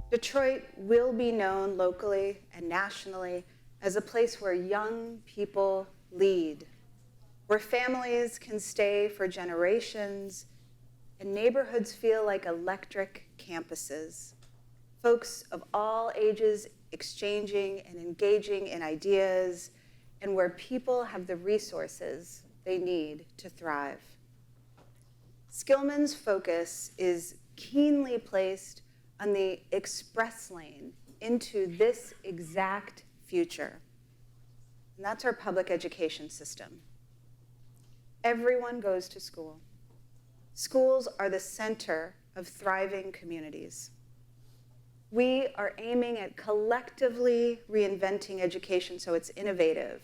Detroit will be known locally and nationally as a place where young people lead, where families can stay for generations and neighborhoods feel like electric campuses. Folks of all ages exchanging and engaging in ideas, and where people have the resources they need to thrive. Skillman's focus is keenly placed on the express lane into this exact future. And that's our public education system. Everyone goes to school. Schools are the center of thriving communities. We are aiming at collectively reinventing education so it's innovative,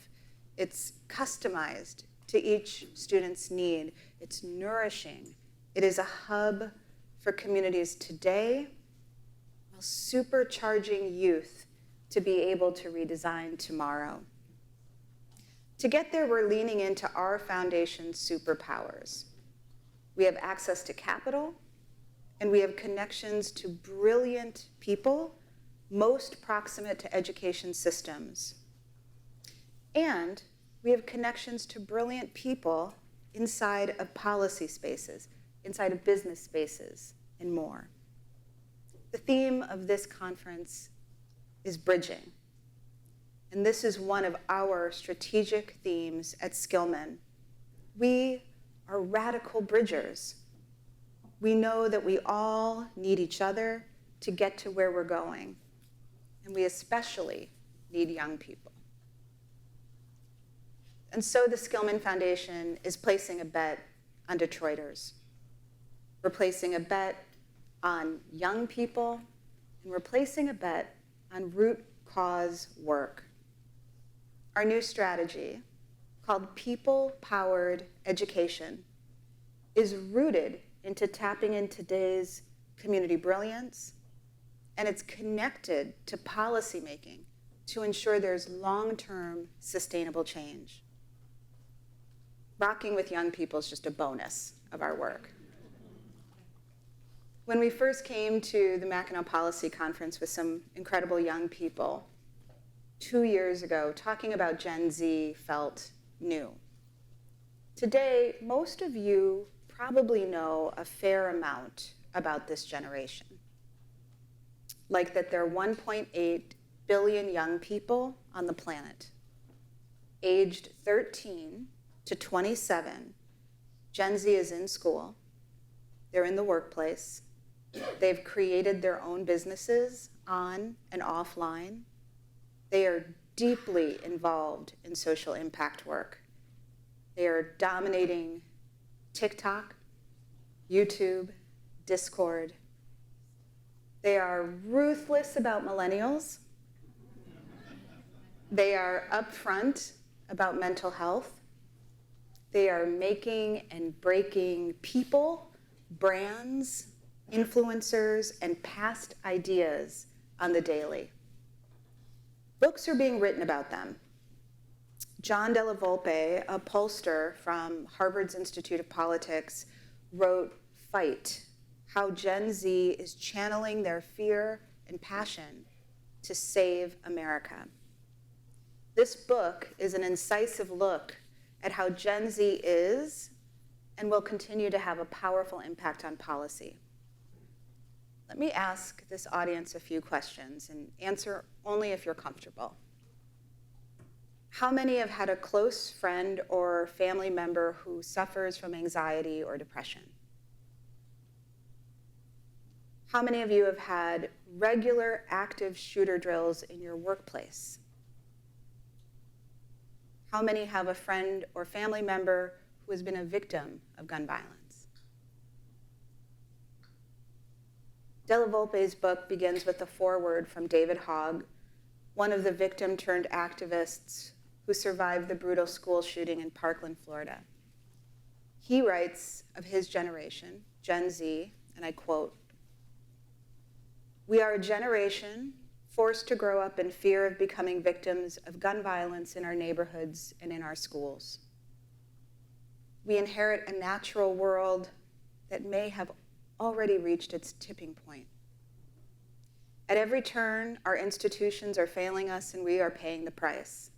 it's customized to each student's need, it's nourishing. It is a hub for communities today while supercharging youth to be able to redesign tomorrow. To get there, we're leaning into our foundation's superpowers. We have access to capital, and we have connections to brilliant people most proximate to education systems. And we have connections to brilliant people inside of policy spaces, inside of business spaces, and more. The theme of this conference is bridging. And this is one of our strategic themes at Skillman. We are radical bridgers. We know that we all need each other to get to where we're going. And we especially need young people. And so the Skillman Foundation is placing a bet on Detroiters. We're placing a bet on young people, and we're placing a bet on root cause work. Our new strategy, called People-Powered Education, is rooted into tapping in today's community brilliance, and it's connected to policymaking to ensure there's long-term sustainable change. Rocking with young people is just a bonus of our work. When we first came to the Mackinac Policy Conference with some incredible young people 2 years ago, talking about Gen Z felt new. Today, most of you probably know a fair amount about this generation. Like that there are 1.8 billion young people on the planet. Aged 13 to 27, Gen Z is in school, they're in the workplace, they've created their own businesses on and offline, they are deeply involved in social impact work. They are dominating TikTok, YouTube, Discord. They are ruthless about millennials. They are upfront about mental health. They are making and breaking people, brands, influencers, and past ideas on the daily. Books are being written about them. John Della Volpe, a pollster from Harvard's Institute of Politics, wrote Fight, How Gen Z is Channeling Their Fear and Passion to Save America. This book is an incisive look at how Gen Z is and will continue to have a powerful impact on policy. Let me ask this audience a few questions and answer only if you're comfortable. How many have had a close friend or family member who suffers from anxiety or depression? How many of you have had regular active shooter drills in your workplace? How many have a friend or family member who has been a victim of gun violence? Della Volpe's book begins with a foreword from David Hogg, one of the victim-turned activists who survived the brutal school shooting in Parkland, Florida. He writes of his generation, Gen Z, and I quote, "We are a generation forced to grow up in fear of becoming victims of gun violence in our neighborhoods and in our schools. We inherit a natural world that may have already reached its tipping point. At every turn, our institutions are failing us and we are paying the price.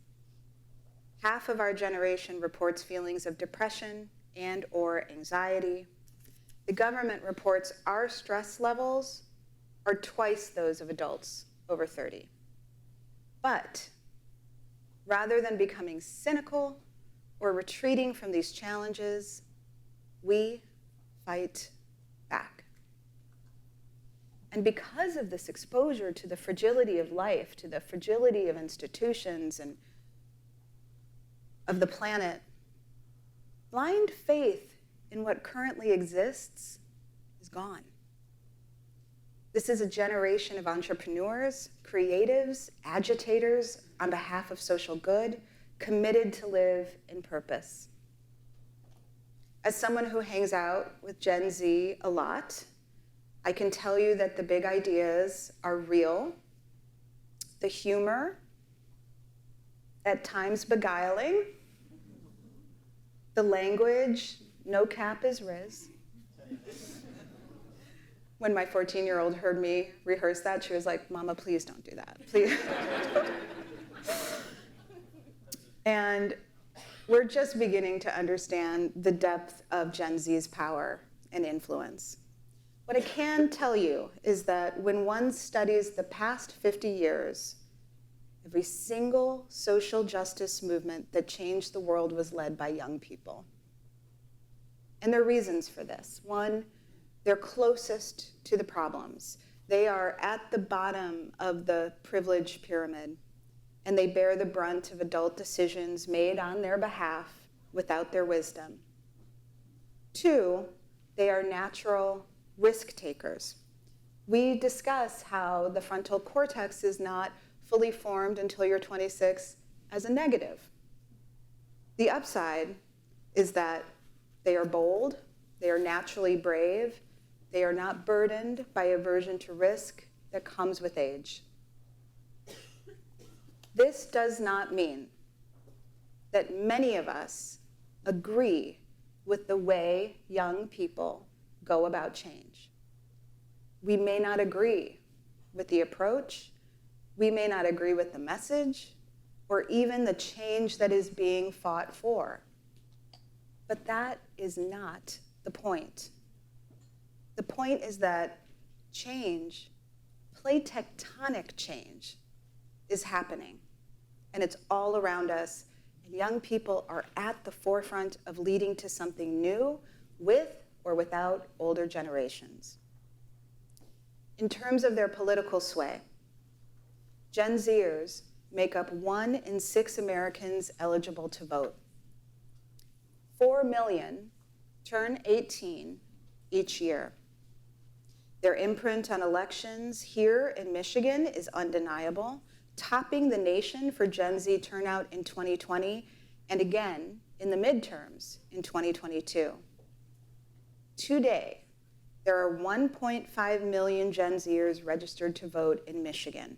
Half of our generation reports feelings of depression and or anxiety. The government reports our stress levels are twice those of adults over 30. But rather than becoming cynical or retreating from these challenges, we fight back. And because of this exposure to the fragility of life, to the fragility of institutions and of the planet, blind faith in what currently exists is gone. This is a generation of entrepreneurs, creatives, agitators on behalf of social good, committed to live in purpose. As someone who hangs out with Gen Z a lot, I can tell you that the big ideas are real, the humor, at times beguiling, the language, no cap is Riz. When my 14-year-old heard me rehearse that, she was like, "Mama, please don't do that, please." And we're just beginning to understand the depth of Gen Z's power and influence. What I can tell you is that when one studies the past 50 years, every single social justice movement that changed the world was led by young people. And there are reasons for this. One, they're closest to the problems. They are at the bottom of the privilege pyramid, and they bear the brunt of adult decisions made on their behalf without their wisdom. Two, they are natural risk takers. We discuss how the frontal cortex is not fully formed until you're 26 as a negative. The upside is that they are bold, they are naturally brave, they are not burdened by aversion to risk that comes with age. This does not mean that many of us agree with the way young people go about change. We may not agree with the approach, we may not agree with the message, or even the change that is being fought for. But that is not the point. The point is that change, plate tectonic change, is happening. And it's all around us. And young people are at the forefront of leading to something new with or without older generations. In terms of their political sway, Gen Zers make up 1 in 6 Americans eligible to vote. 4 million turn 18 each year. Their imprint on elections here in Michigan is undeniable, topping the nation for Gen Z turnout in 2020 and again in the midterms in 2022. Today, there are 1.5 million Gen Zers registered to vote in Michigan.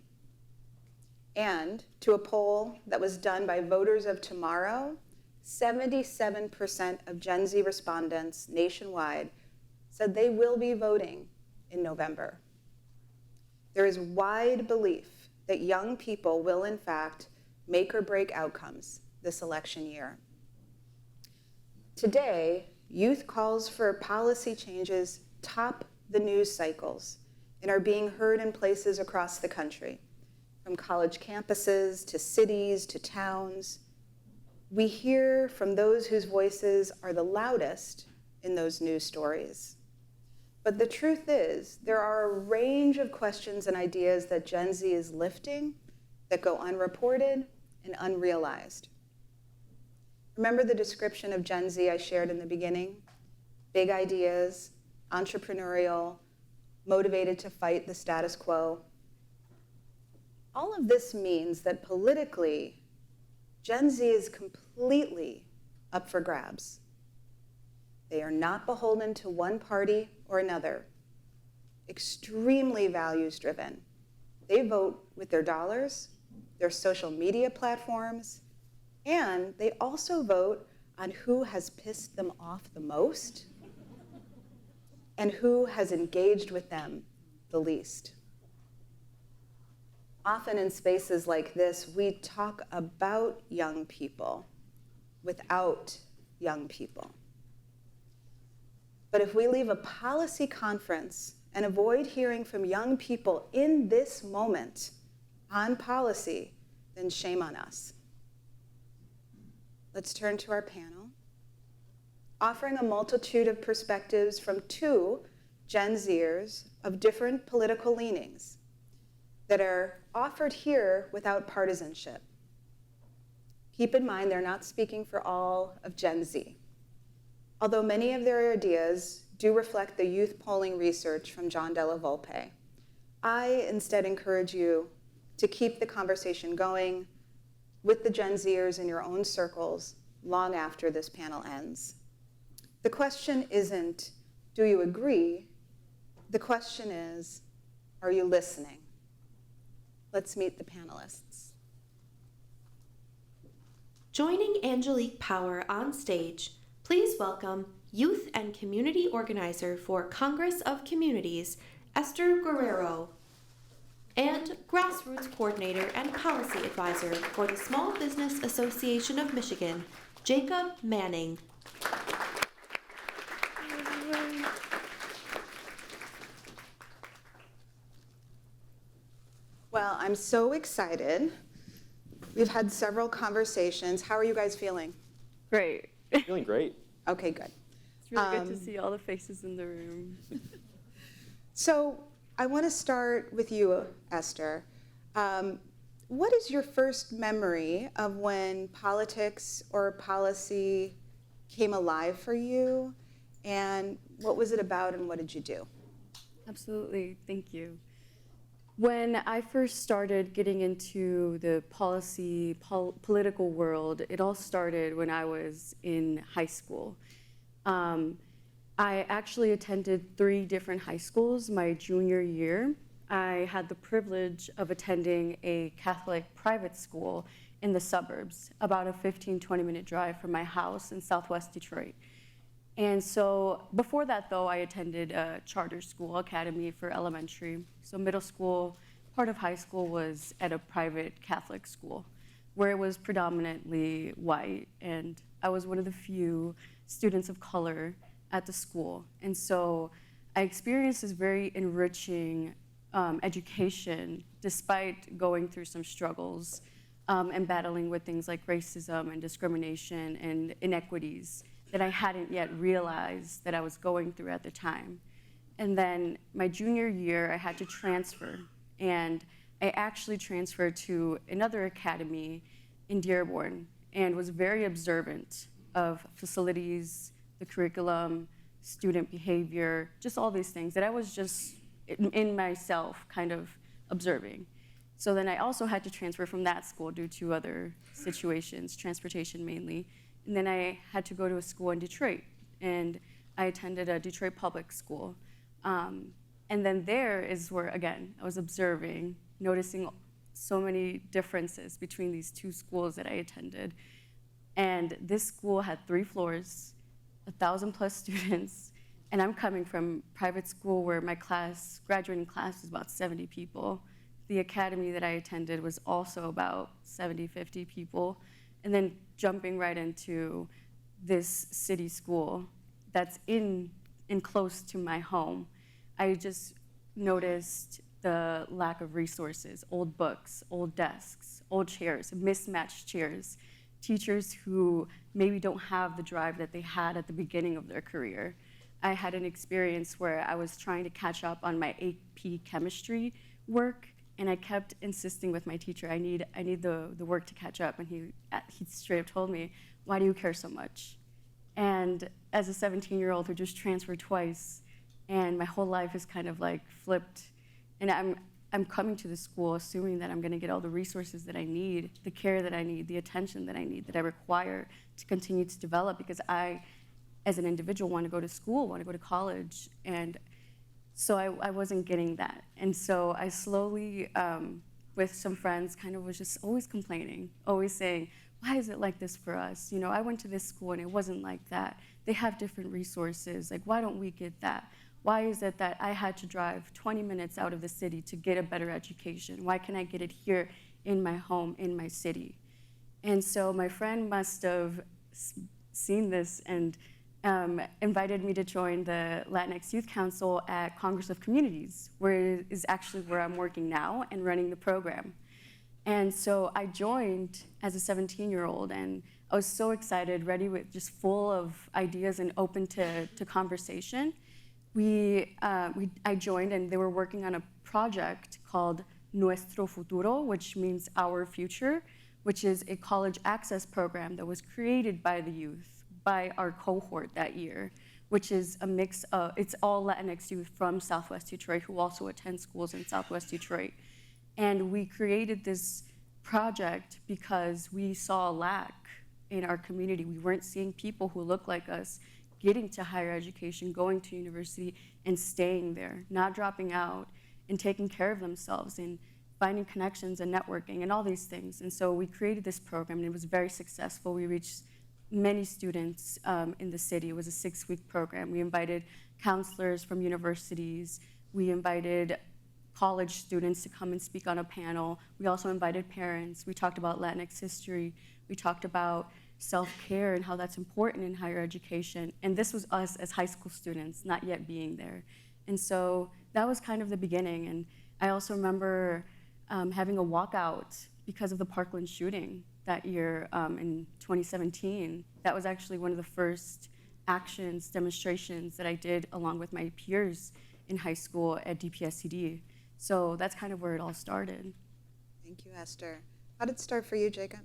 And to a poll that was done by Voters of Tomorrow, 77% of Gen Z respondents nationwide said they will be voting in November. There is wide belief that young people will, in fact, make or break outcomes this election year. Today, youth calls for policy changes top the news cycles and are being heard in places across the country, from college campuses to cities to towns. We hear from those whose voices are the loudest in those news stories. But the truth is, there are a range of questions and ideas that Gen Z is lifting that go unreported and unrealized. Remember the description of Gen Z I shared in the beginning? Big ideas, entrepreneurial, motivated to fight the status quo. All of this means that politically, Gen Z is completely up for grabs. They are not beholden to one party or another, extremely values-driven. They vote with their dollars, their social media platforms, and they also vote on who has pissed them off the most and who has engaged with them the least. Often in spaces like this, we talk about young people without young people. But if we leave a policy conference and avoid hearing from young people in this moment on policy, then shame on us. Let's turn to our panel, offering a multitude of perspectives from two Gen Zers of different political leanings that are offered here without partisanship. Keep in mind, they're not speaking for all of Gen Z, although many of their ideas do reflect the youth polling research from John Della Volpe. I instead encourage you to keep the conversation going with the Gen Zers in your own circles long after this panel ends. The question isn't, do you agree? The question is, are you listening? Let's meet the panelists. Joining Angelique Power on stage, please welcome Youth and Community Organizer for Congress of Communities, Esther Guerrero, and Grassroots Coordinator and Policy Advisor for the Small Business Association of Michigan, Jacob Manning. Well, I'm so excited. We've had several conversations. How are you guys feeling? Great. Feeling great. Okay, good. It's really good to see all the faces in the room. So I want to start with you, Esther. What is your first memory of when politics or policy came alive for you? And what was it about and what did you do? Absolutely, thank you. When I first started getting into the political world, it all started when I was in high school. I actually attended 3 different high schools my junior year. I had the privilege of attending a Catholic private school in the suburbs, about a 15-20 minute drive from my house in Southwest Detroit. And so before that, though, I attended a charter school, academy for elementary. So middle school, part of high school was at a private Catholic school where it was predominantly white. And I was one of the few students of color at the school. And so I experienced this very enriching education despite going through some struggles and battling with things like racism and discrimination and inequities that I hadn't yet realized that I was going through at the time. And then my junior year, I had to transfer. And I actually transferred to another academy in Dearborn and was very observant of facilities, the curriculum, student behavior, just all these things that I was just in myself kind of observing. So then I also had to transfer from that school due to other situations, transportation mainly. And then I had to go to a school in Detroit, and I attended a Detroit public school. And then there is where, again, I was observing, noticing so many differences between these 2 schools that I attended. And this school had 3 floors, 1,000+ students, and I'm coming from private school where my graduating class was about 70 people. The academy that I attended was also about 70, 50 people. And then jumping right into this city school that's in close to my home, I just noticed the lack of resources, old books, old desks, old chairs, mismatched chairs, teachers who maybe don't have the drive that they had at the beginning of their career. I had an experience where I was trying to catch up on my AP chemistry work, and I kept insisting with my teacher, I need the work to catch up. And he straight up told me, why do you care so much? And as a 17-year-old who just transferred twice, and my whole life is kind of like flipped, and I'm coming to the school assuming that I'm gonna get all the resources that I need, the care that I need, the attention that I need, that I require to continue to develop, because I, as an individual, want to go to school, want to go to college. And so I wasn't getting that. And so I slowly, with some friends, kind of was just always complaining, always saying, why is it like this for us? You know, I went to this school and it wasn't like that. They have different resources. Like, why don't we get that? Why is it that I had to drive 20 minutes out of the city to get a better education? Why can't I get it here in my home, in my city? And so my friend must have seen this and invited me to join the Latinx Youth Council at Congress of Communities, where is actually where I'm working now and running the program. And so I joined as a 17-year-old, and I was so excited, ready with just full of ideas and open to conversation. I joined, and they were working on a project called Nuestro Futuro, which means our future, which is a college access program that was created by the youth, by our cohort that year, which is a mix of, it's all Latinx youth from Southwest Detroit who also attend schools in Southwest Detroit. And we created this project because we saw a lack in our community. We weren't seeing people who look like us getting to higher education, going to university, and staying there, not dropping out, and taking care of themselves, and finding connections and networking and all these things. And so we created this program, and it was very successful. We reached many students in the city. It was a 6-week program. We invited counselors from universities. We invited college students to come and speak on a panel. We also invited parents. We talked about Latinx history. We talked about self-care and how that's important in higher education. And this was us as high school students, not yet being there. And so that was kind of the beginning. And I also remember having a walkout because of the Parkland shooting that year in 2017. That was actually one of the first actions, demonstrations that I did along with my peers in high school at DPSCD. So that's kind of where it all started. Thank you, Esther. How did it start for you, Jacob?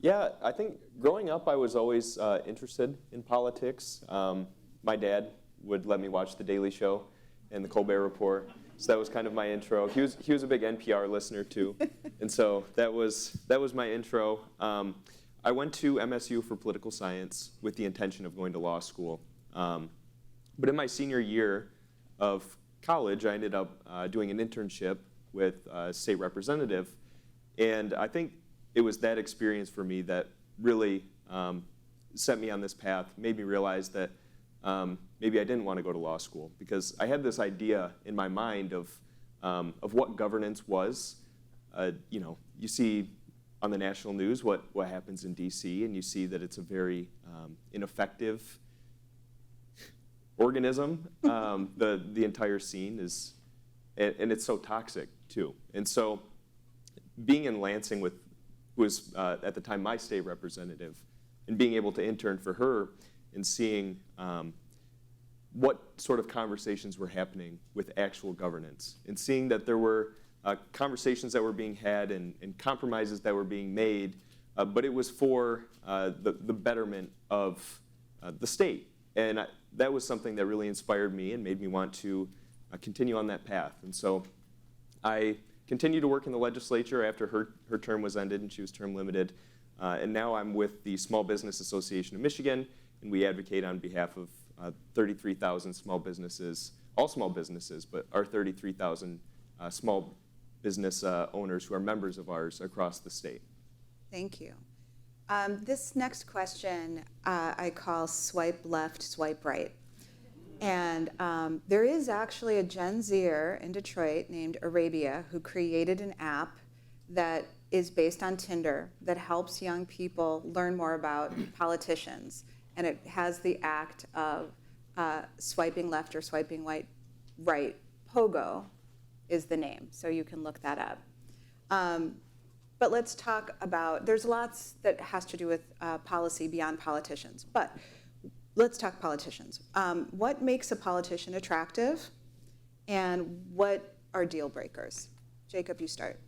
Yeah, I think growing up I was always interested in politics. My dad would let me watch The Daily Show and The Colbert Report, so that was kind of my intro. He was a big NPR listener too, and so that was my intro. I went to MSU for political science with the intention of going to law school, but in my senior year of college, I ended up doing an internship with a state representative, and I think it was that experience for me that really set me on this path, made me realize that maybe I didn't want to go to law school, because I had this idea in my mind of what governance was. You see on the national news what happens in DC, and you see that it's a very ineffective organism. The entire scene is, and it's so toxic too. And so being in Lansing with, who was at the time my state representative, and being able to intern for her and seeing what sort of conversations were happening with actual governance, and seeing that there were conversations that were being had and compromises that were being made, but it was for the betterment of the state. And that was something that really inspired me and made me want to continue on that path. And so I continued to work in the legislature after her term was ended and she was term limited. And now I'm with the Small Business Association of Michigan, and we advocate on behalf of 33,000 small businesses, all small businesses, but our 33,000 small business owners who are members of ours across the state. Thank you. This next question I call swipe left, swipe right. And there is actually a Gen Zer in Detroit named Arabia who created an app that is based on Tinder that helps young people learn more about politicians. And it has the act of swiping left or swiping right. Pogo is the name, so you can look that up. But let's talk about, there's lots that has to do with policy beyond politicians, but let's talk politicians. What makes a politician attractive, and what are deal breakers? Jacob, you start.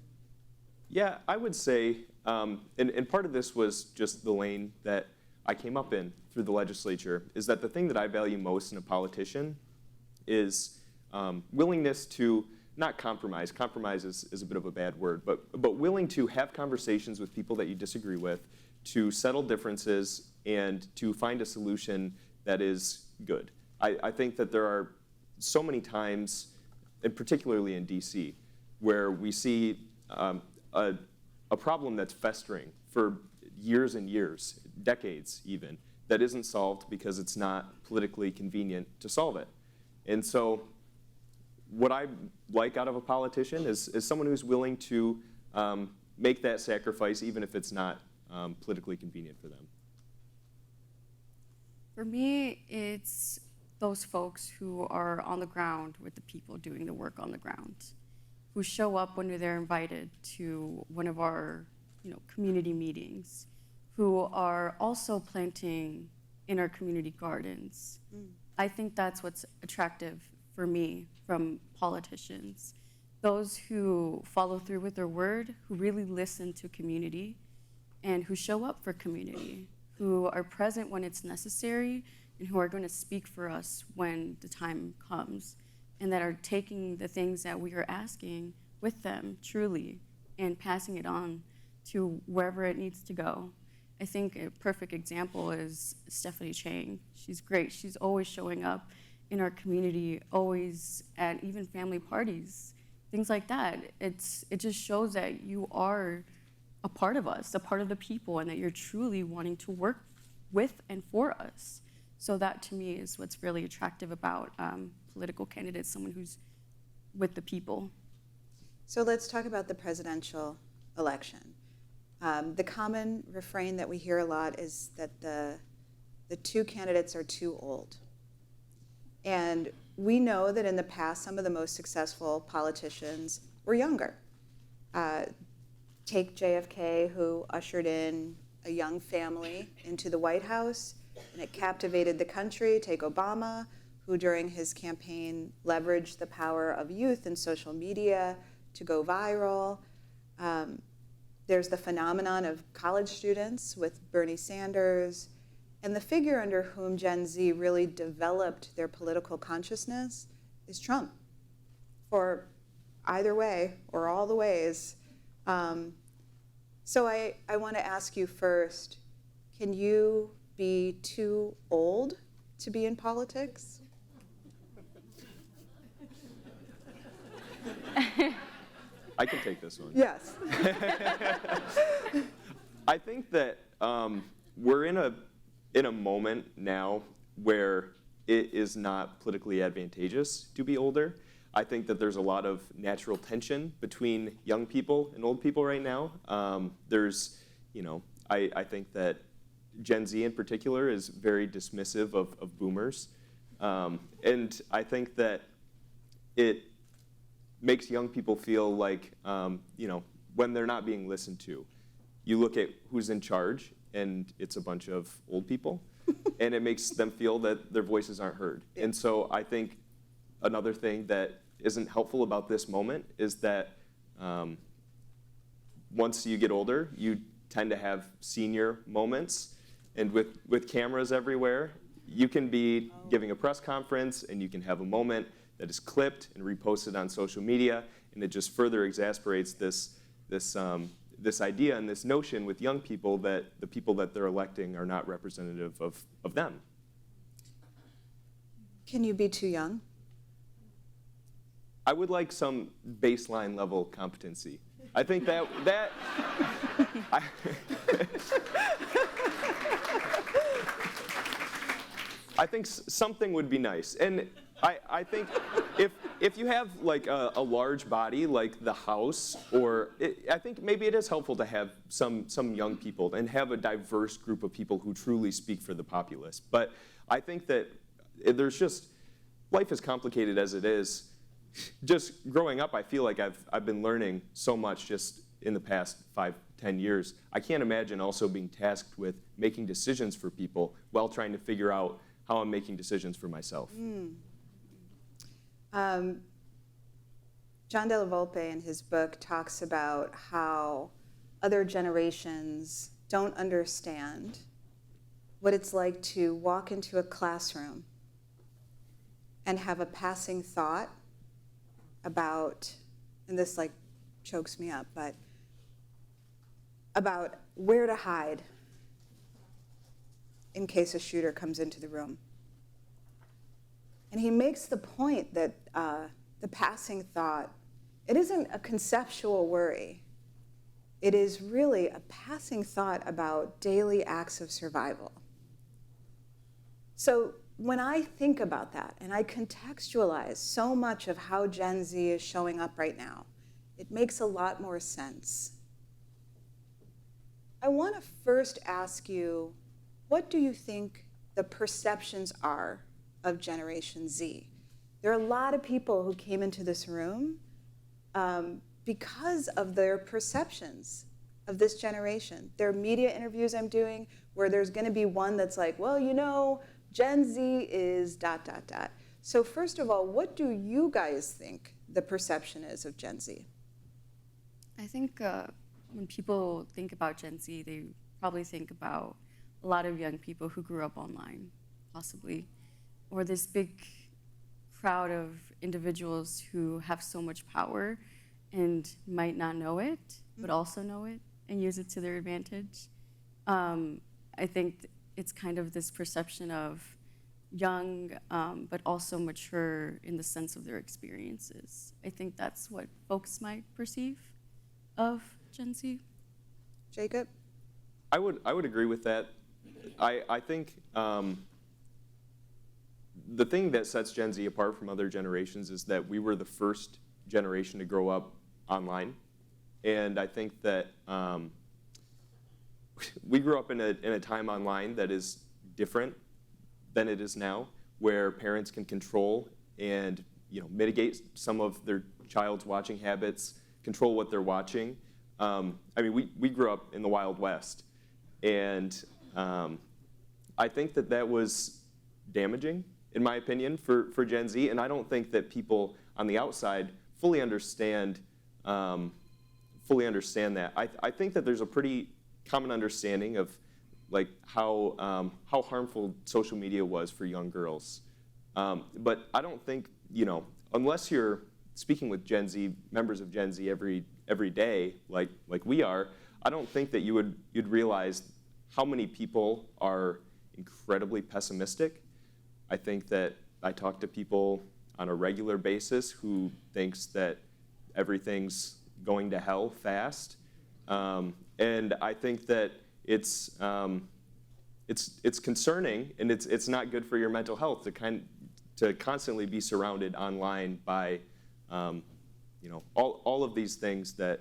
Yeah, I would say, and part of this was just the lane that I came up in through the legislature, is that the thing that I value most in a politician is willingness to not compromise. Compromise is a bit of a bad word, but willing to have conversations with people that you disagree with, to settle differences, and to find a solution that is good. I think that there are so many times, and particularly in DC, where we see a problem that's festering for years and years, decades even, that isn't solved because it's not politically convenient to solve it. And so what I like out of a politician is someone who's willing to make that sacrifice, even if it's not politically convenient for them. For me, it's those folks who are on the ground with the people doing the work on the ground, who show up when they're invited to one of our community meetings, who are also planting in our community gardens. I think that's what's attractive for me from politicians. Those who follow through with their word, who really listen to community, and who show up for community, who are present when it's necessary, and who are going to speak for us when the time comes, and that are taking the things that we are asking with them, truly, and passing it on to wherever it needs to go. I think a perfect example is Stephanie Chang. She's great. She's always showing up in our community, always at even family parties, things like that. It just shows that you are a part of us, a part of the people, and that you're truly wanting to work with and for us. So that, to me, is what's really attractive about political candidates, someone who's with the people. So let's talk about the presidential election. The common refrain that we hear a lot is that the two candidates are too old. And we know that in the past, some of the most successful politicians were younger. Take JFK, who ushered in a young family into the White House, and it captivated the country. Take Obama, who during his campaign leveraged the power of youth and social media to go viral. There's the phenomenon of college students with Bernie Sanders, and the figure under whom Gen Z really developed their political consciousness is Trump, for either way or all the ways. So I want to ask you first, can you be too old to be in politics? I can take this one. Yes. I think that we're in a moment now where it is not politically advantageous to be older. I think that there's a lot of natural tension between young people and old people right now. I think that Gen Z in particular is very dismissive of boomers. And I think that it makes young people feel like, when they're not being listened to. You look at who's in charge, and it's a bunch of old people, and it makes them feel that their voices aren't heard. Yeah. And so I think another thing that isn't helpful about this moment is that once you get older, you tend to have senior moments, and with cameras everywhere, you can be giving a press conference, and you can have a moment that is clipped and reposted on social media, and it just further exasperates this idea and this notion with young people that the people that they're electing are not representative of them. Can you be too young? I would like some baseline level competency. I think that I think something would be nice. And I think if you have like a large body like the House, I think maybe it is helpful to have some young people and have a diverse group of people who truly speak for the populace. But I think that life is complicated as it is. Just growing up, I feel like I've been learning so much just in the past 5-10 years. I can't imagine also being tasked with making decisions for people while trying to figure out how I'm making decisions for myself. John Della Volpe in his book talks about how other generations don't understand what it's like to walk into a classroom and have a passing thought about, and this like chokes me up, but about where to hide in case a shooter comes into the room. And he makes the point that the passing thought, it isn't a conceptual worry. It is really a passing thought about daily acts of survival. So when I think about that and I contextualize so much of how Gen Z is showing up right now, it makes a lot more sense. I want to first ask you, what do you think the perceptions are of Generation Z? There are a lot of people who came into this room because of their perceptions of this generation. There are media interviews I'm doing where there's going to be one that's like, well, you know, Gen Z is ... So first of all, what do you guys think the perception is of Gen Z? I think when people think about Gen Z, they probably think about a lot of young people who grew up online, possibly, or this big crowd of individuals who have so much power and might not know it, but also know it and use it to their advantage. I think it's kind of this perception of young, but also mature in the sense of their experiences. I think that's what folks might perceive of Gen Z. Jacob? I would agree with that. I think the thing that sets Gen Z apart from other generations is that we were the first generation to grow up online. And I think that we grew up in a time online that is different than it is now, where parents can control and mitigate some of their child's watching habits, control what they're watching. I mean, we grew up in the Wild West, and I think that was damaging, in my opinion, for Gen Z, and I don't think that people on the outside fully understand that. I think that there's a pretty common understanding of like how harmful social media was for young girls, but I don't think unless you're speaking with Gen Z members of Gen Z every day, like we are, I don't think that you'd realize how many people are incredibly pessimistic. I think that I talk to people on a regular basis who thinks that everything's going to hell fast, and I think that it's concerning, and it's not good for your mental health to constantly be surrounded online by all of these things that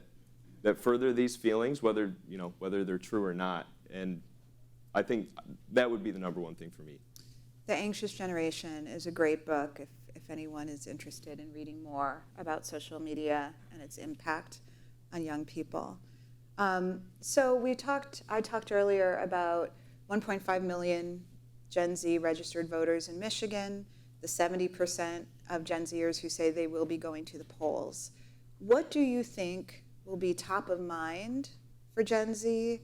further these feelings, whether they're true or not. And I think that would be the number one thing for me. The Anxious Generation is a great book if anyone is interested in reading more about social media and its impact on young people. So I talked earlier about 1.5 million Gen Z registered voters in Michigan, the 70% of Gen Zers who say they will be going to the polls. What do you think will be top of mind for Gen Z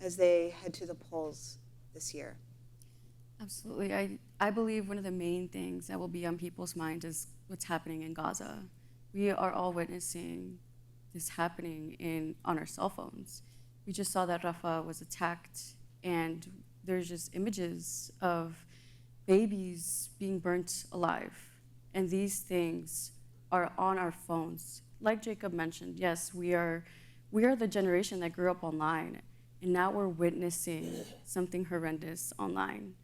as they head to the polls this year? Absolutely. I believe one of the main things that will be on people's minds is what's happening in Gaza. We are all witnessing this happening on our cell phones. We just saw that Rafah was attacked, and there's just images of babies being burnt alive. And these things are on our phones. Like Jacob mentioned, yes, we are the generation that grew up online, and now we're witnessing something horrendous online.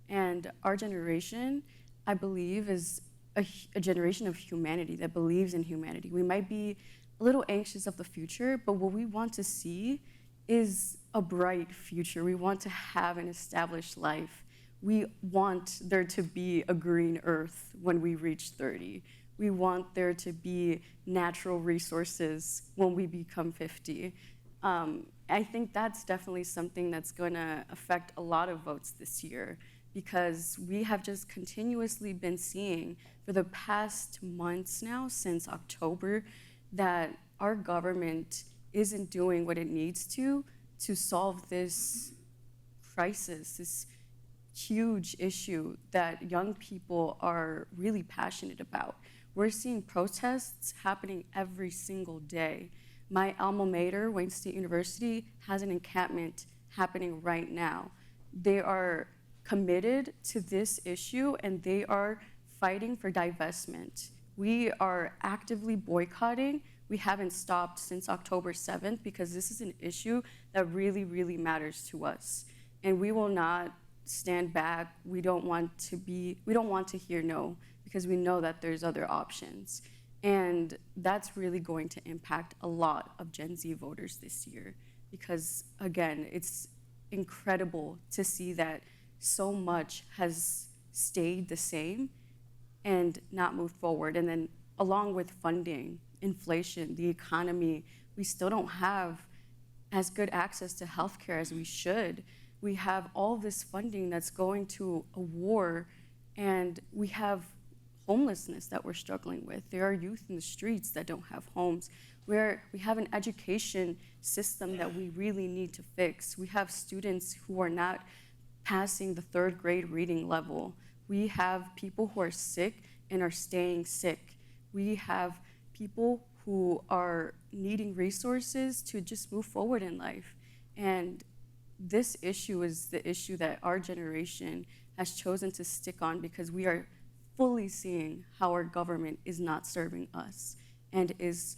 And our generation, I believe, is a generation of humanity that believes in humanity. We might be a little anxious of the future, but what we want to see is a bright future. We want to have an established life. We want there to be a green earth when we reach 30. We want there to be natural resources when we become 50. I think that's definitely something that's going to affect a lot of votes this year, because we have just continuously been seeing for the past months now, since October, that our government isn't doing what it needs to solve this crisis, this huge issue that young people are really passionate about. We're seeing protests happening every single day. My alma mater, Wayne State University, has an encampment happening right now. They are committed to this issue, and they are fighting for divestment. We are actively boycotting. We haven't stopped since October 7th because this is an issue that really, really matters to us. And we will not stand back. We don't want to hear no, because we know that there's other options. And that's really going to impact a lot of Gen Z voters this year, because again, it's incredible to see that so much has stayed the same and not moved forward. And then along with funding, inflation, the economy, we still don't have as good access to healthcare as we should. We have all this funding that's going to a war, and we have homelessness that we're struggling with. There are youth in the streets that don't have homes. We have an education system that we really need to fix. We have students who are not passing the 3rd grade reading level. We have people who are sick and are staying sick. We have people who are needing resources to just move forward in life. And this issue is the issue that our generation has chosen to stick on, because we are fully seeing how our government is not serving us and is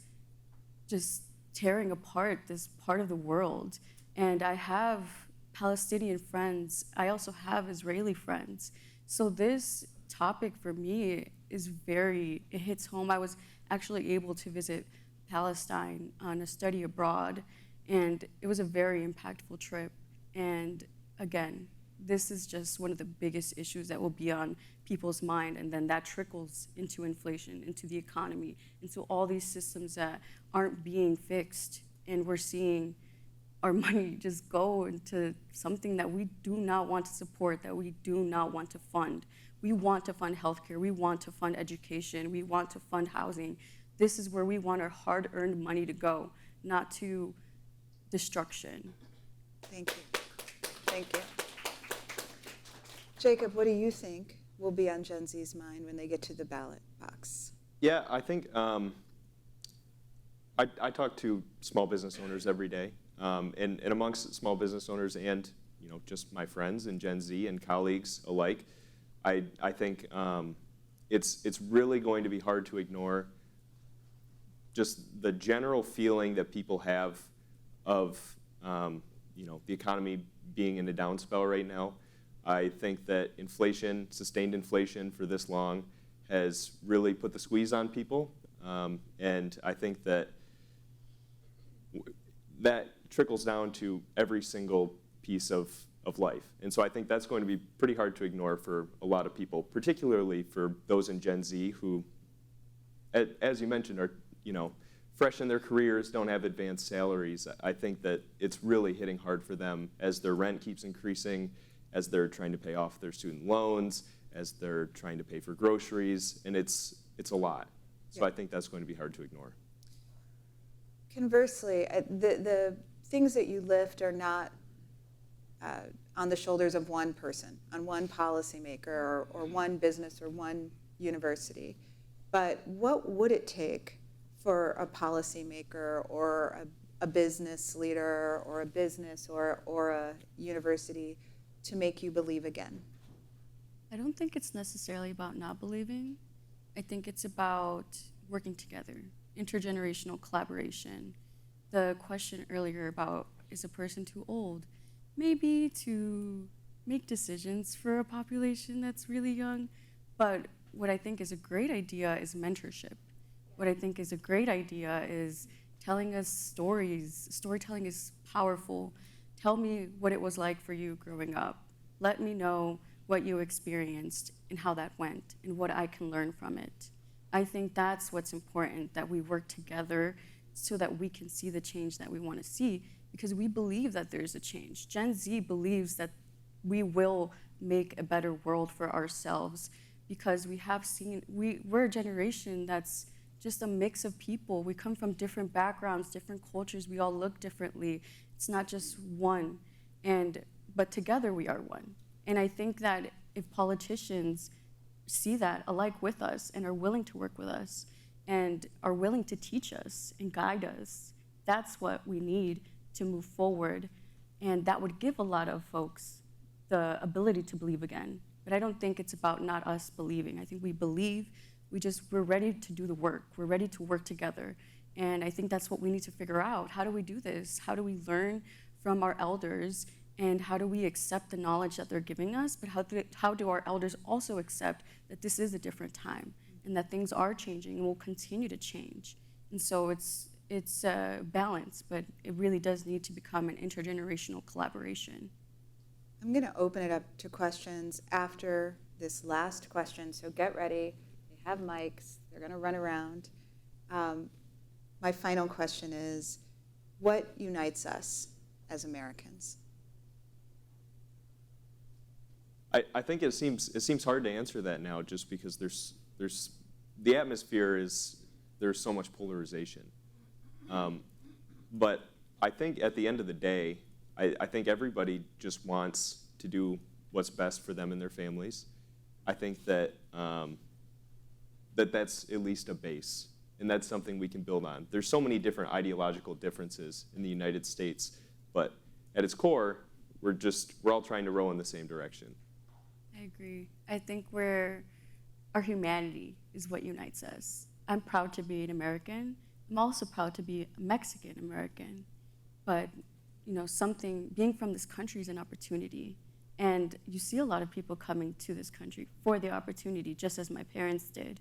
just tearing apart this part of the world. And I have Palestinian friends. I also have Israeli friends. So this topic for me is it hits home. I was actually able to visit Palestine on a study abroad, and it was a very impactful trip. And again, this is just one of the biggest issues that will be on people's mind, and then that trickles into inflation, into the economy, into all these systems that aren't being fixed, and we're seeing our money just go into something that we do not want to support, that we do not want to fund. We want to fund healthcare, we want to fund education, we want to fund housing. This is where we want our hard-earned money to go, not to destruction. Thank you. Thank you. Jacob, what do you think will be on Gen Z's mind when they get to the ballot box? Yeah, I think I talk to small business owners every day, and amongst small business owners and just my friends and Gen Z and colleagues alike, I think it's really going to be hard to ignore just the general feeling that people have of the economy being in a downspell right now. I think that inflation, sustained inflation for this long, has really put the squeeze on people, and I think that that trickles down to every single piece of life. And so I think that's going to be pretty hard to ignore for a lot of people, particularly for those in Gen Z who, as you mentioned, are fresh in their careers, don't have advanced salaries. I think that it's really hitting hard for them as their rent keeps increasing, as they're trying to pay off their student loans, as they're trying to pay for groceries, and it's a lot. So yeah. I think that's going to be hard to ignore. Conversely, the things that you lift are not on the shoulders of one person, on one policymaker or one business or one university. But what would it take for a policymaker or a business leader or a business or a university to make you believe again? I don't think it's necessarily about not believing. I think it's about working together, intergenerational collaboration. The question earlier about, is a person too old? Maybe to make decisions for a population that's really young, but what I think is a great idea is mentorship. What I think is a great idea is telling us stories. Storytelling is powerful. Tell me what it was like for you growing up. Let me know what you experienced and how that went and what I can learn from it. I think that's what's important, that we work together so that we can see the change that we want to see, because we believe that there's a change. Gen Z believes that we will make a better world for ourselves, because we have seen, we're a generation that's just a mix of people. We come from different backgrounds, different cultures. We all look differently. It's not just one, but together we are one. And I think that if politicians see that alike with us and are willing to work with us and are willing to teach us and guide us, that's what we need to move forward. And that would give a lot of folks the ability to believe again. But I don't think it's about not us believing. I think we believe, we're ready to do the work. We're ready to work together. And I think that's what we need to figure out. How do we do this? How do we learn from our elders And how do we accept the knowledge that they're giving us, but how do our elders also accept that this is a different time and that things are changing and will continue to change? And so it's a balance, but it really does need to become an intergenerational collaboration. I'm going to open it up to questions after this last question, so get ready. They have mics. They're going to run around. My final question is, what unites us as Americans? I think it seems hard to answer that now, just because there's the atmosphere is, there's so much polarization. But I think at the end of the day, I think everybody just wants to do what's best for them and their families. I think that that's at least a base, and that's something we can build on. There's so many different ideological differences in the United States, but at its core, we're all trying to row in the same direction. I agree. I think our humanity is what unites us. I'm proud to be an American. I'm also proud to be a Mexican American. But, being from this country is an opportunity. And you see a lot of people coming to this country for the opportunity, just as my parents did.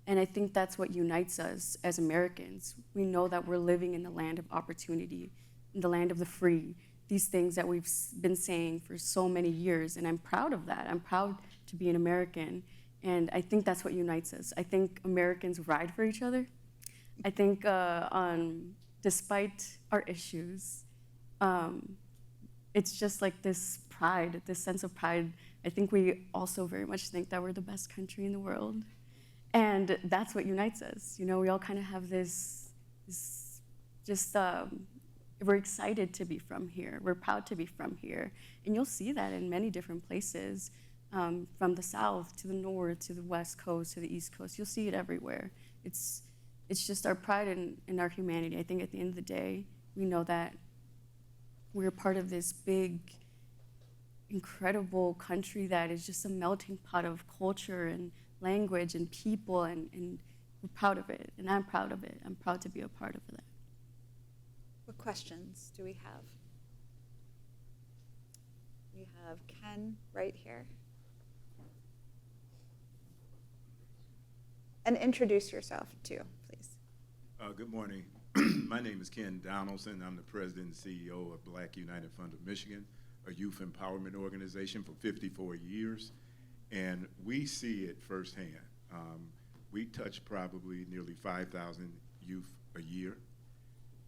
And I think that's what unites us as Americans. We know that we're living in the land of opportunity, in the land of the free, these things that we've been saying for so many years, and I'm proud of that. I'm proud to be an American, and I think that's what unites us. I think Americans ride for each other. I think despite our issues, it's just like this pride, this sense of pride. I think we also very much think that we're the best country in the world, and that's what unites us. We all kind of have we're excited to be from here. We're proud to be from here. And you'll see that in many different places, from the South to the North to the West Coast to the East Coast. You'll see it everywhere. It's just our pride in our humanity. I think at the end of the day, we know that we're part of this big, incredible country that is just a melting pot of culture and language and people, and we're proud of it. And I'm proud of it. I'm proud to be a part of that. What questions do we have? We have Ken right here. And introduce yourself too, please. Good morning. My name is Ken Donaldson. I'm the president and CEO of Black United Fund of Michigan, a youth empowerment organization for 54 years. And we see it firsthand. We touch probably nearly 5,000 youth a year.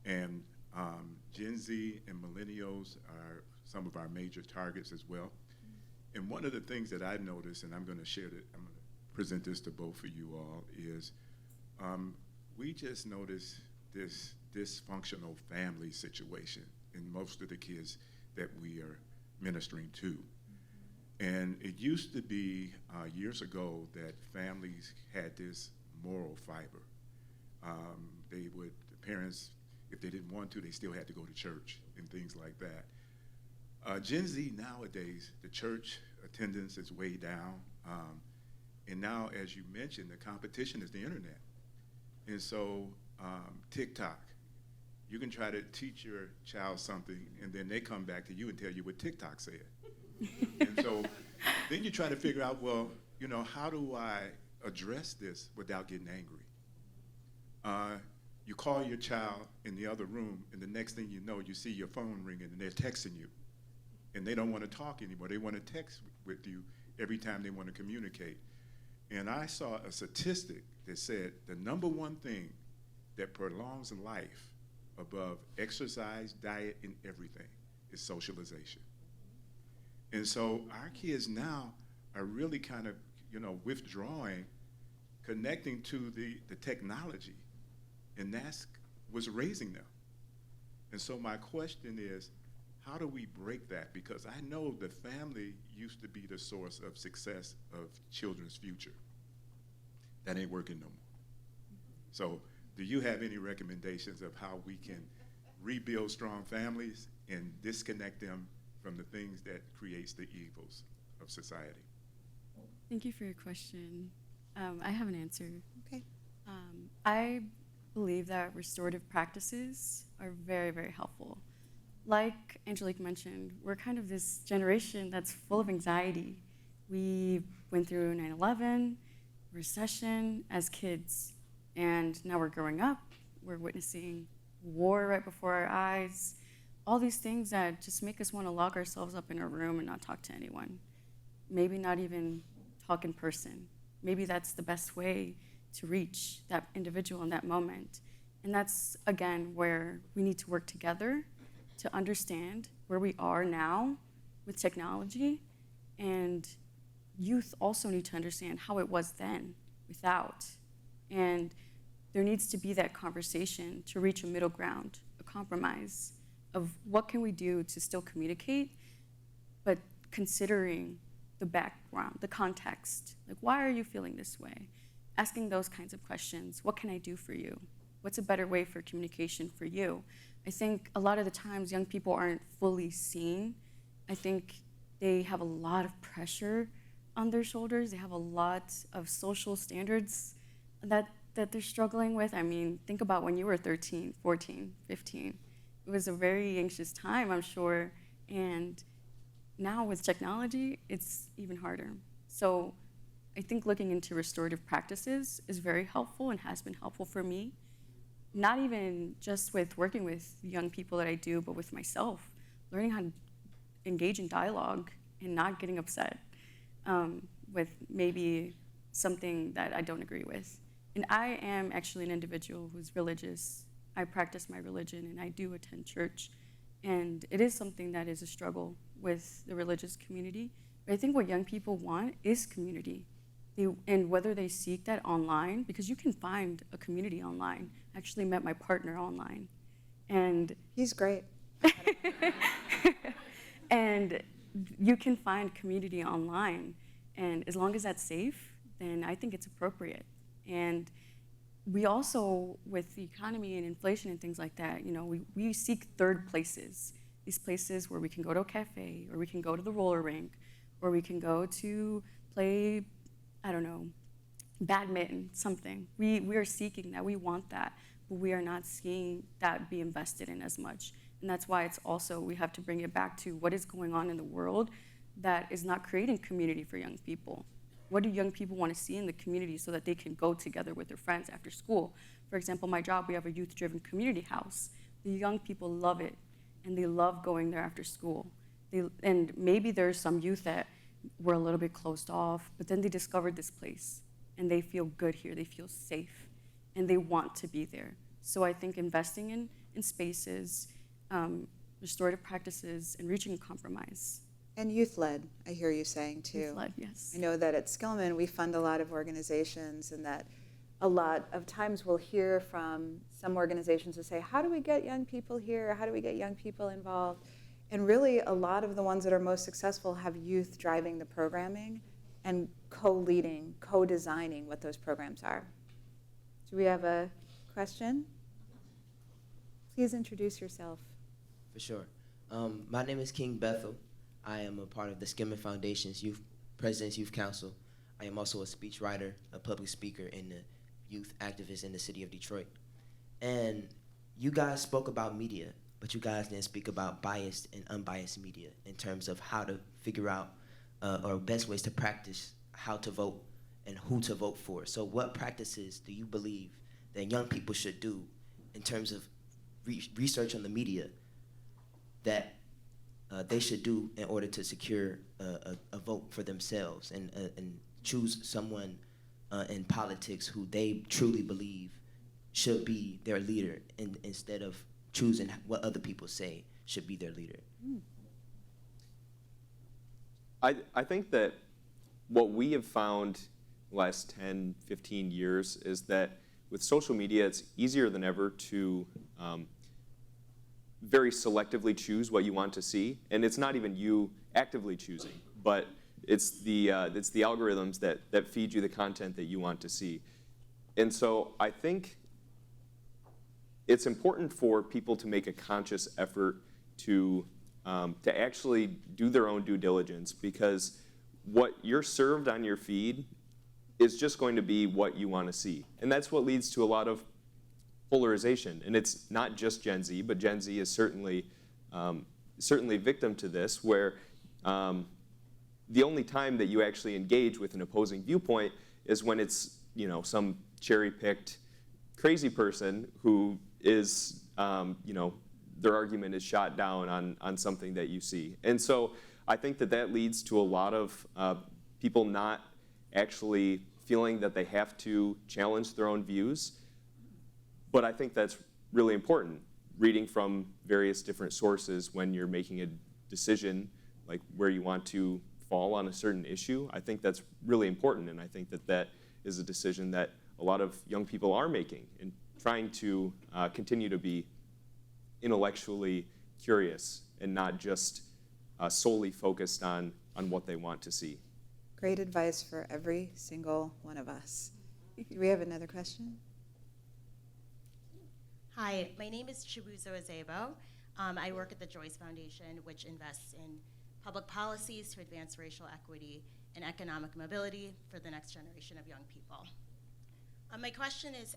And Gen Z and millennials are some of our major targets as well. And one of the things that I noticed, and I'm going to present this to both of you all, is we just noticed this dysfunctional family situation in most of the kids that we are ministering to. And it used to be years ago that families had this moral fiber. The parents, if they didn't want to, they still had to go to church and things like that. Gen Z nowadays, the church attendance is way down. And now, as you mentioned, the competition is the internet. And so TikTok, you can try to teach your child something, and then they come back to you and tell you what TikTok said. And so then you try to figure out, well, how do I address this without getting angry? You call your child in the other room, and the next thing you know, you see your phone ringing, and they're texting you. And they don't want to talk anymore. They want to text with you every time they want to communicate. And I saw a statistic that said the number one thing that prolongs life above exercise, diet, and everything is socialization. And so our kids now are really kind of, withdrawing, connecting to the technology. And that's what's raising them. And so my question is, how do we break that? Because I know the family used to be the source of success of children's future. That ain't working no more. So do you have any recommendations of how we can rebuild strong families and disconnect them from the things that creates the evils of society? Thank you for your question. I have an answer. Okay. I believe that restorative practices are very, very helpful. Like Angelique mentioned, we're kind of this generation that's full of anxiety. We went through 9/11, recession as kids, and now we're growing up. We're witnessing war right before our eyes. All these things that just make us want to lock ourselves up in a room and not talk to anyone. Maybe not even talk in person. Maybe that's the best way to reach that individual in that moment. And that's, again, where we need to work together to understand where we are now with technology, and youth also need to understand how it was then without. And there needs to be that conversation to reach a middle ground, a compromise of what can we do to still communicate, but considering the background, the context. Like, why are you feeling this way? Asking those kinds of questions. What can I do for you? What's a better way for communication for you? I think a lot of the times young people aren't fully seen. I think they have a lot of pressure on their shoulders. They have a lot of social standards that they're struggling with. I mean, think about when you were 13, 14, 15. It was a very anxious time, I'm sure. And now with technology, it's even harder. So I think looking into restorative practices is very helpful and has been helpful for me. Not even just with working with young people that I do, but with myself, learning how to engage in dialogue and not getting upset with maybe something that I don't agree with. And I am actually an individual who's religious. I practice my religion and I do attend church. And it is something that is a struggle with the religious community. But I think what young people want is community. And whether they seek that online, because you can find a community online. I actually met my partner online. And He's great. and you can find community online. And as long as that's safe, then I think it's appropriate. And we also, with the economy and inflation and things like that, we seek third places. These places where we can go to a cafe, or we can go to the roller rink, or we can go to play, I don't know, badminton, something. We are seeking that, we want that, but we are not seeing that be invested in as much. And that's why it's also, we have to bring it back to what is going on in the world that is not creating community for young people. What do young people want to see in the community so that they can go together with their friends after school? For example, my job, we have a youth-driven community house. The young people love it, and they love going there after school. And maybe there's some youth that were a little bit closed off, but then they discovered this place, and they feel good here, they feel safe, and they want to be there. So I think investing in spaces, restorative practices, and reaching a compromise. And youth-led, I hear you saying, too. Youth-led, yes. I know that at Skillman, we fund a lot of organizations, and that a lot of times we'll hear from some organizations that say, how do we get young people here? How do we get young people involved? And really, a lot of the ones that are most successful have youth driving the programming and co-leading, co-designing what those programs are. Do we have a question? Please introduce yourself. For sure. My name is King Bethel. I am a part of the Skillman Foundation's President's Youth Council. I am also a speechwriter, a public speaker, and a youth activist in the city of Detroit. And you guys spoke about media, but you guys didn't speak about biased and unbiased media in terms of how to figure out or best ways to practice how to vote and who to vote for. So what practices do you believe that young people should do in terms of research on the media that they should do in order to secure a vote for themselves and choose someone in politics who they truly believe should be their leader instead of choosing what other people say should be their leader? I think that what we have found the last 10, 15 years is that with social media, it's easier than ever to very selectively choose what you want to see. And it's not even you actively choosing, but it's the algorithms that feed you the content that you want to see. And so I think it's important for people to make a conscious effort to actually do their own due diligence, because what you're served on your feed is just going to be what you want to see. And that's what leads to a lot of polarization. And it's not just Gen Z, but Gen Z is certainly certainly victim to this, where the only time that you actually engage with an opposing viewpoint is when it's, you know, some cherry-picked crazy person who is, you know, their argument is shot down on something that you see. And so I think that that leads to a lot of people not actually feeling that they have to challenge their own views. But I think that's really important, reading from various different sources when you're making a decision, like where you want to fall on a certain issue. I think that's really important, and I think that that is a decision that a lot of young people are making and trying to continue to be intellectually curious and not just solely focused on what they want to see. Great advice for every single one of us. Do we have another question? Hi, my name is Chibuzo Azebo. I work at the Joyce Foundation, which invests in public policies to advance racial equity and economic mobility for the next generation of young people. My question is,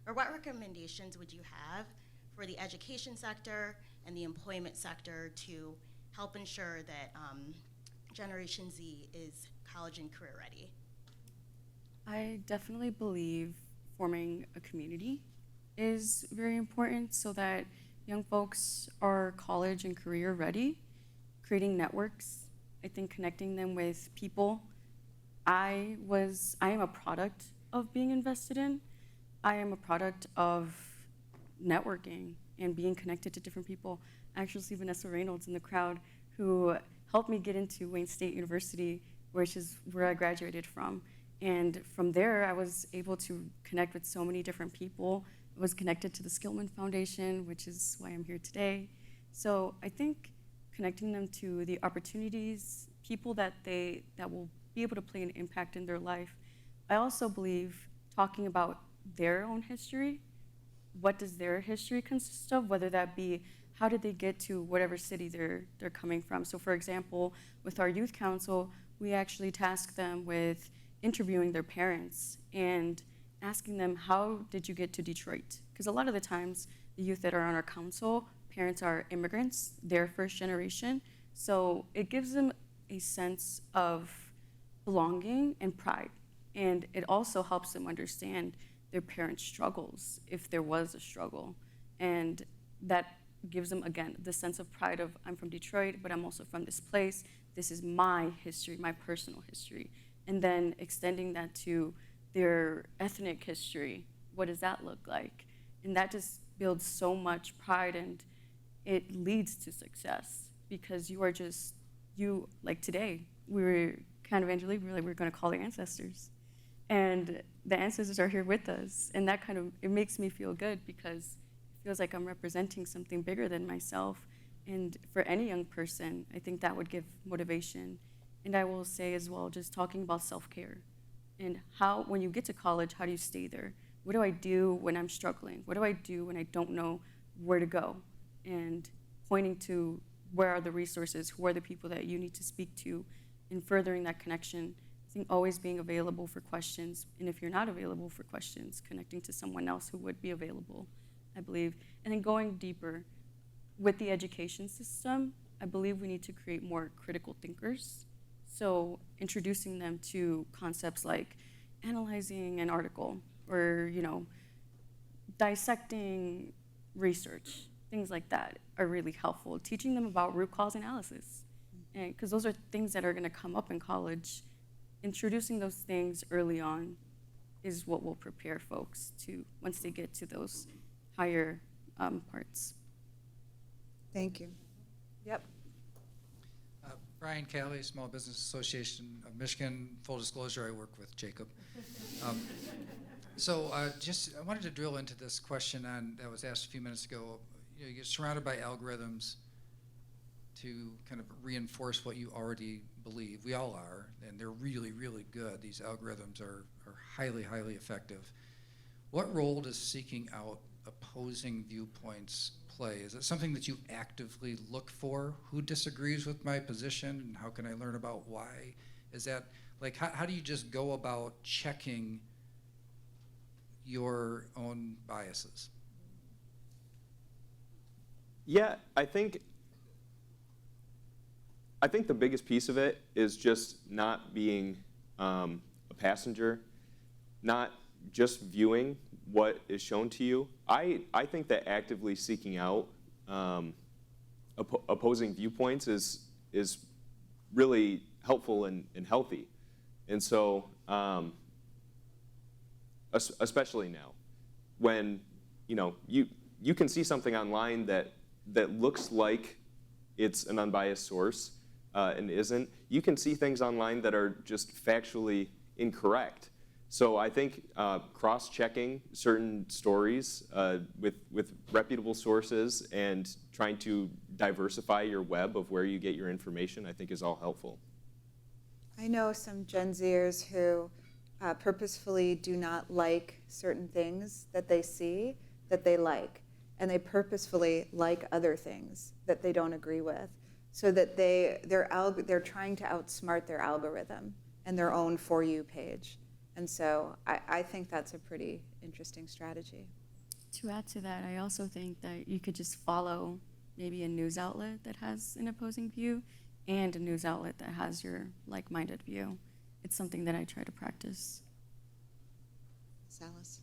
what recommendations would you have for the education sector and the employment sector to help ensure that Generation Z is college and career ready? I definitely believe forming a community is very important so that young folks are college and career ready. Creating networks, I think connecting them with people. I am a product of being invested in. I am a product of networking and being connected to different people. I actually see Vanessa Reynolds in the crowd, who helped me get into Wayne State University, which is where I graduated from. And from there, I was able to connect with so many different people. I was connected to the Skillman Foundation, which is why I'm here today. So I think connecting them to the opportunities, people that will be able to play an impact in their life. I also believe talking about their own history. What does their history consist of? Whether that be, how did they get to whatever city they're coming from? So for example, with our youth council, we actually task them with interviewing their parents and asking them, how did you get to Detroit? Because a lot of the times, the youth that are on our council, parents are immigrants, they're first generation. So it gives them a sense of belonging and pride. And it also helps them understand their parents' struggles, if there was a struggle. And that gives them, again, the sense of pride of, I'm from Detroit, but I'm also from this place. This is my history, my personal history. And then extending that to their ethnic history. What does that look like? And that just builds so much pride, and it leads to success, because you are just, like today, we were kind of, Angelique, we were like, we're gonna call the ancestors. And the ancestors are here with us. And that kind of, it makes me feel good, because it feels like I'm representing something bigger than myself. And for any young person, I think that would give motivation. And I will say as well, just talking about self-care and how, when you get to college, how do you stay there? What do I do when I'm struggling? What do I do when I don't know where to go? And pointing to where are the resources, who are the people that you need to speak to, and furthering that connection. I think always being available for questions, and if you're not available for questions, connecting to someone else who would be available, I believe. And then going deeper with the education system, I believe we need to create more critical thinkers. So introducing them to concepts like analyzing an article, or dissecting research, things like that are really helpful. Teaching them about root cause analysis, and because those are things that are going to come up in college. Introducing those things early on is what will prepare folks to, once they get to those higher parts. Thank you. Yep. Brian Calley, Small Business Association of Michigan. Full disclosure, I work with Jacob. I wanted to drill into this question that was asked a few minutes ago. You get surrounded by algorithms to kind of reinforce what you already believe. We all are, and they're really, really good. These algorithms are highly, highly effective. What role does seeking out opposing viewpoints play? Is it something that you actively look for? Who disagrees with my position, and how can I learn about why? Is that, like, how do you just go about checking your own biases? Yeah, I think the biggest piece of it is just not being a passenger, not just viewing what is shown to you. I think that actively seeking out opposing viewpoints is really helpful and healthy. And so, especially now, when you can see something online that looks like it's an unbiased source and isn't. You can see things online that are just factually incorrect. So I think cross-checking certain stories with reputable sources and trying to diversify your web of where you get your information, I think is all helpful. I know some Gen Zers who purposefully do not like certain things that they see that they like, and they purposefully like other things that they don't agree with, so that they're trying to outsmart their algorithm and their own For You page. And so I think that's a pretty interesting strategy. To add to that, I also think that you could just follow maybe a news outlet that has an opposing view and a news outlet that has your like-minded view. It's something that I try to practice. Alice.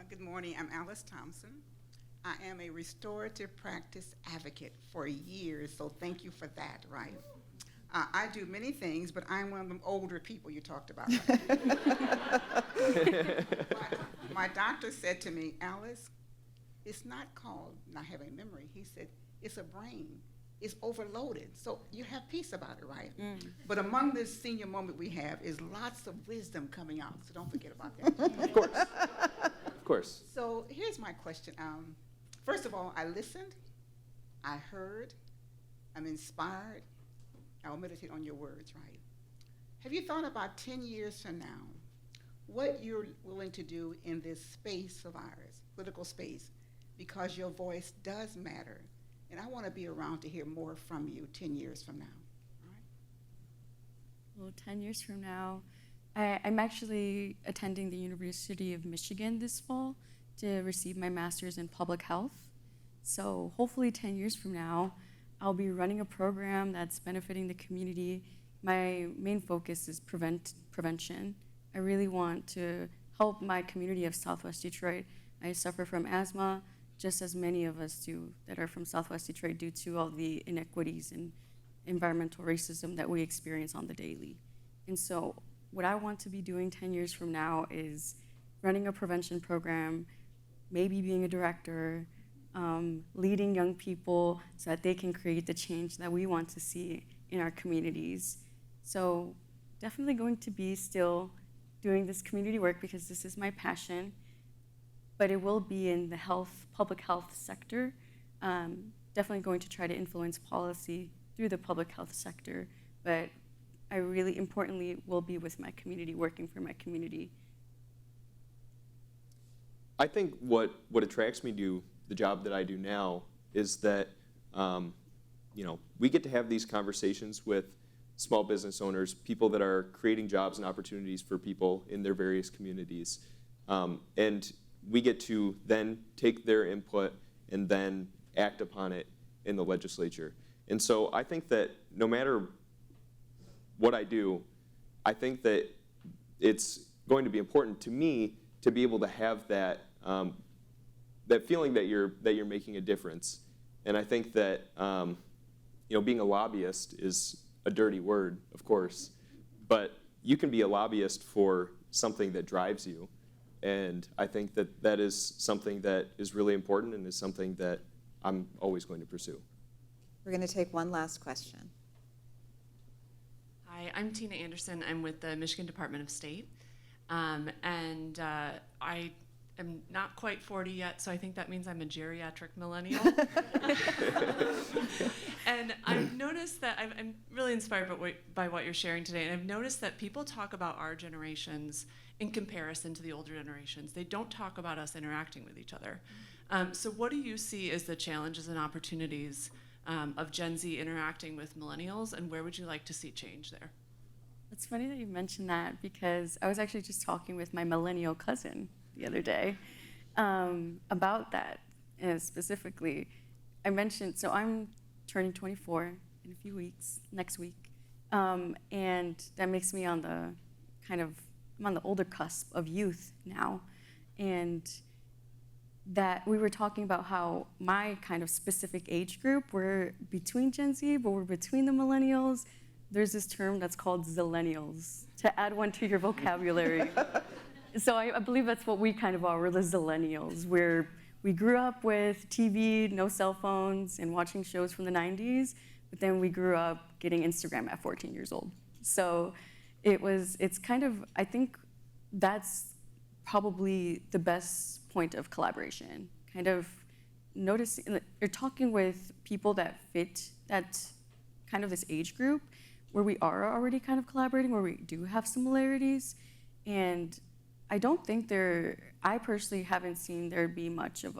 Good morning, I'm Alice Thompson. I am a restorative practice advocate for years, so thank you for that, right? I do many things, but I'm one of them older people you talked about. My doctor said to me, Alice, it's not called not having memory. He said, it's a brain. It's overloaded. So you have peace about it, right? But among this senior moment we have is lots of wisdom coming out, so don't forget about that. Of course. Of course. So here's my question. First of all, I listened, I heard, I'm inspired. I'll meditate on your words, right? Have you thought about 10 years from now, what you're willing to do in this space of ours, political space, because your voice does matter. And I want to be around to hear more from you 10 years from now, all right? Well, 10 years from now, I'm actually attending the University of Michigan this fall to receive my master's in public health. So hopefully 10 years from now, I'll be running a program that's benefiting the community. My main focus is prevention. I really want to help my community of Southwest Detroit. I suffer from asthma, just as many of us do that are from Southwest Detroit due to all the inequities and environmental racism that we experience on the daily. And so what I want to be doing 10 years from now is running a prevention program, maybe being a director, leading young people so that they can create the change that we want to see in our communities. So definitely going to be still doing this community work because this is my passion, but it will be in the public health sector. Definitely going to try to influence policy through the public health sector, but I really importantly will be with my community, working for my community. I think what attracts me to the job that I do now is that we get to have these conversations with small business owners, people that are creating jobs and opportunities for people in their various communities. And we get to then take their input and then act upon it in the legislature. And so I think that no matter what I do, I think that it's going to be important to me to be able to have that that feeling that you're making a difference. And I think that being a lobbyist is a dirty word, of course, but you can be a lobbyist for something that drives you. And I think that that is something that is really important and is something that I'm always going to pursue. We're going to take one last question. Hi, I'm Tina Anderson. I'm with the Michigan Department of State. I am not quite 40 yet, so I think that means I'm a geriatric millennial. And I've noticed that I'm really inspired by what you're sharing today, and I've noticed that people talk about our generations in comparison to the older generations. They don't talk about us interacting with each other. So what do you see as the challenges and opportunities of Gen Z interacting with millennials, and where would you like to see change there? It's funny that you mentioned that because I was actually just talking with my millennial cousin the other day about that. specifically, I mentioned, so I'm turning 24 in a few weeks, next week. And that makes me on the I'm on the older cusp of youth now. And that we were talking about how my kind of specific age group, we're between Gen Z, but we're between the millennials. There's this term that's called zillennials, to add one to your vocabulary. So I believe that's what we kind of are. We're the zillennials, where we grew up with TV, no cell phones, and watching shows from the 90s, but then we grew up getting Instagram at 14 years old. So it's kind of, I think that's probably the best point of collaboration. Kind of noticing, you're talking with people that fit that kind of this age group, where we are already kind of collaborating, where we do have similarities. And I don't think I personally haven't seen there be much of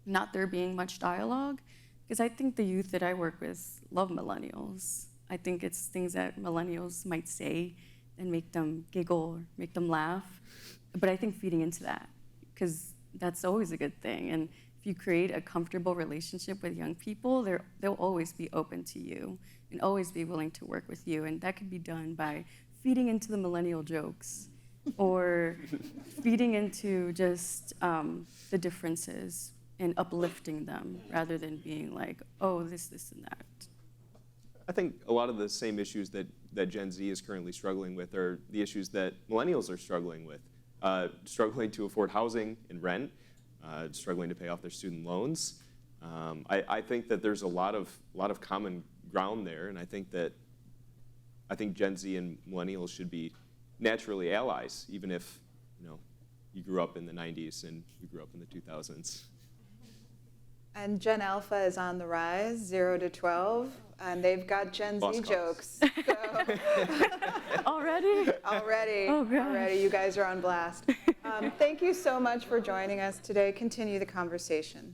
not there being much dialogue, because I think the youth that I work with love millennials. I think it's things that millennials might say and make them giggle or make them laugh. But I think feeding into that, because that's always a good thing. And if you create a comfortable relationship with young people, they'll always be open to you and always be willing to work with you. And that could be done by feeding into the millennial jokes or feeding into just the differences and uplifting them rather than being like, oh, this, and that. I think a lot of the same issues that Gen Z is currently struggling with are the issues that millennials are struggling with. Struggling to afford housing and rent, struggling to pay off their student loans. I think that there's a lot of common ground there, and I think Gen Z and millennials should be naturally allies, even if you grew up in the 90s and we grew up in the 2000s. And Gen Alpha is on the rise, 0 to 12, and they've got Gen Lost Z cause. jokes. So Already? Oh, already, you guys are on blast. Thank you so much for joining us today. Continue the conversation.